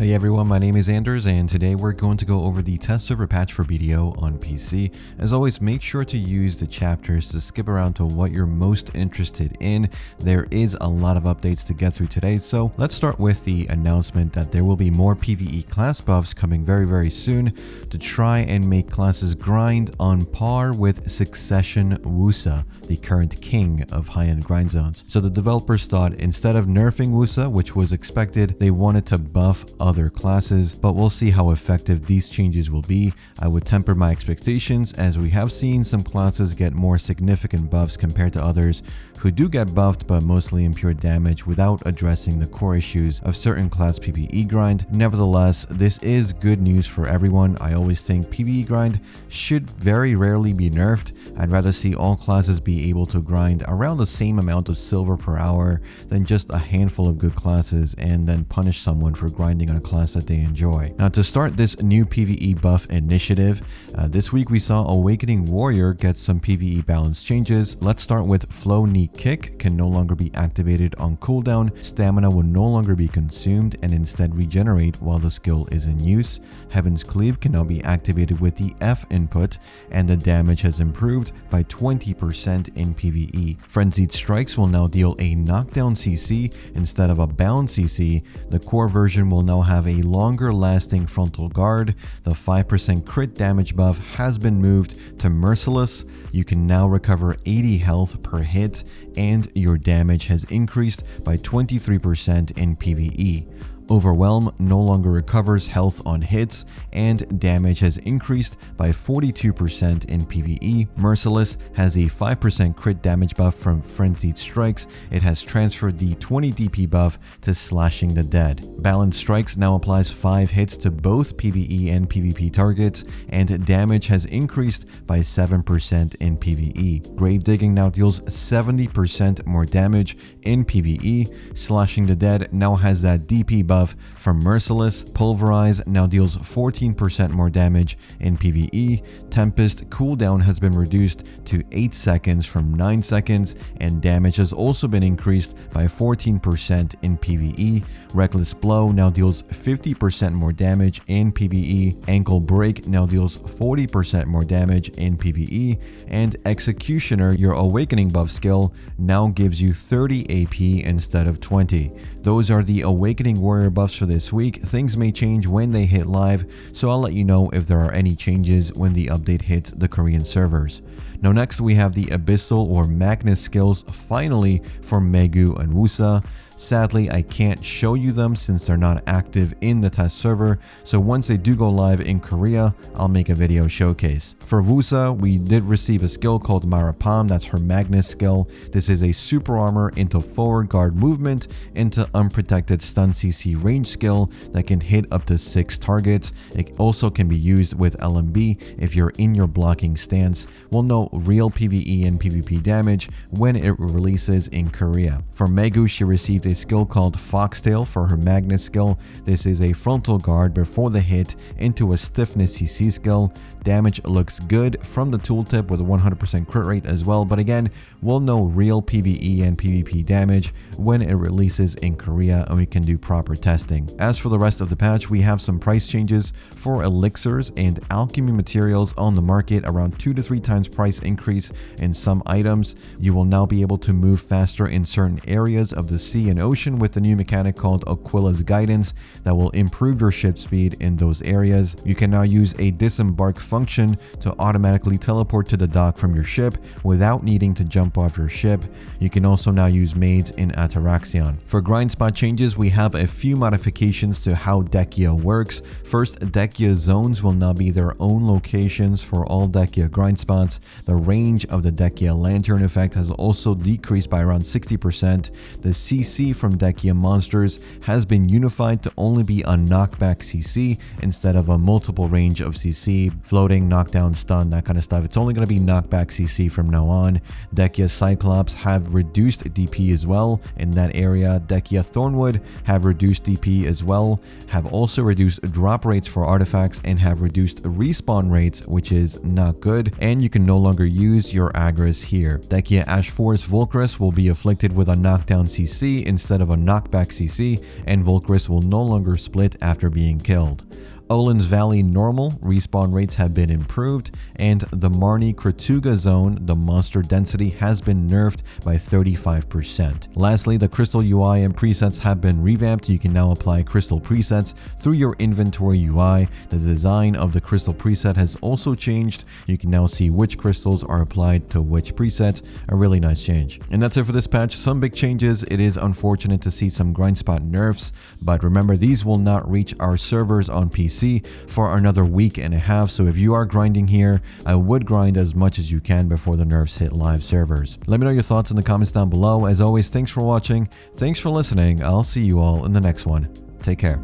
Hey everyone, my name is Anders and today we're going to go over the test server patch for BDO on PC. As always, make sure to use the chapters to skip around to what you're most interested in. There is a lot of updates to get through today, so let's start with the announcement that there will be more PVE class buffs coming very soon to try and make classes grind on par with Succession Woosa, the current king of high-end grind zones. So the developers thought instead of nerfing Woosa, which was expected, they wanted to buff other classes, but we'll see how effective these changes will be. I would temper my expectations as we have seen some classes get more significant buffs compared to others who do get buffed but mostly in pure damage without addressing the core issues of certain class PvE grind. Nevertheless, this is good news for everyone. I always think PvE grind should very rarely be nerfed. I'd rather see all classes be able to grind around the same amount of silver per hour than just a handful of good classes and then punish someone for grinding on a class that they enjoy. Now, to start this new PvE buff initiative, this week we saw Awakening Warrior get some PvE balance changes. Let's start with Flow Knee Kick can no longer be activated on cooldown, stamina will no longer be consumed and instead regenerate while the skill is in use. Heaven's Cleave can now be activated with the F input and the damage has improved by 20% in PvE. Frenzied Strikes will now deal a knockdown CC instead of a bound CC. The core version will now have a longer lasting frontal guard. The 5% crit damage buff has been moved to Merciless. You can now recover 80 health per hit and your damage has increased by 23% in PvE. Overwhelm no longer recovers health on hits and damage has increased by 42% in PvE. Merciless has a 5% crit damage buff from Frenzied Strikes. It has transferred the 20 DP buff to Slashing the Dead. Balanced Strikes now applies 5 hits to both PvE and PvP targets and damage has increased by 7% in PvE. Grave Digging now deals 70% more damage in PvE. Slashing the Dead now has that DP buff from Merciless. Pulverize now deals 14% more damage in PvE. Tempest cooldown has been reduced to 8 seconds from 9 seconds and damage has also been increased by 14% in PvE. Reckless Blow now deals 50% more damage in PvE. Ankle Break now deals 40% more damage in PvE. And Executioner, your awakening buff skill, now gives you 30 AP instead of 20. Those are the Awakening Warrior buffs for this week. Things may change when they hit live, so I'll let you know if there are any changes when the update hits the Korean servers. Now next we have the Abyssal or Magnus skills finally for Maegu and Woosa. Sadly, I can't show you them since they're not active in the test server, so once they do go live in Korea, I'll make a video showcase. For Woosa, we did receive a skill called Marapam, that's her Magnus skill. This is a super armor into forward guard movement into unprotected stun CC range skill that can hit up to 6 targets. It also can be used with LMB if you're in your blocking stance. We'll know real PvE and PvP damage when it releases in Korea. For Maegu, she received a skill called Foxtail for her Magnus skill. This is a frontal guard before the hit into a stiffness CC skill. Damage looks good from the tooltip with a 100% crit rate as well, but again, we'll know real PvE and PvP damage when it releases in Korea and we can do proper testing. As for the rest of the patch, we have some price changes for elixirs and alchemy materials on the market, around 2 to 3 times price increase in some items. You will now be able to move faster in certain areas of the sea and ocean with the new mechanic called Oquilla's Guidance that will improve your ship speed in those areas. You can now use a Disembark function to automatically teleport to the dock from your ship without needing to jump off your ship. You can also now use maids in Atoraxxion. For grind spot changes, we have a few modifications to how Dehkia works. First, Dehkia zones will now be their own locations for all Dehkia grind spots. The range of the Dehkia lantern effect has also decreased by around 60%. The CC from Dehkia monsters has been unified to only be a knockback CC instead of a multiple range of CC. Floating, knockdown, stun, that kind of stuff. It's only going to be knockback CC from now on. Dehkia Cyclops have reduced DP as well in that area. Dehkia Thornwood have reduced DP as well, have also reduced drop rates for artifacts and have reduced respawn rates, which is not good, and you can no longer use your Agris here. Dehkia Ash Force Volcrus will be afflicted with a knockdown CC instead of a knockback CC, and Volcris will no longer split after being killed. Olin's Valley normal respawn rates have been improved, and the Marni Kratuga zone, the monster density has been nerfed by 35%. Lastly, the crystal UI and presets have been revamped. You can now apply crystal presets through your inventory UI. The design of the crystal preset has also changed. You can now see which crystals are applied to which presets. A really nice change. And that's it for this patch. Some big changes. It is unfortunate to see some grind spot nerfs, but remember, these will not reach our servers on PC for another week and a half. So if you are grinding here, I would grind as much as you can before the nerfs hit live servers. Let me know your thoughts in the comments down below. As always, thanks for watching. Thanks for listening. I'll see you all in the next one. Take care.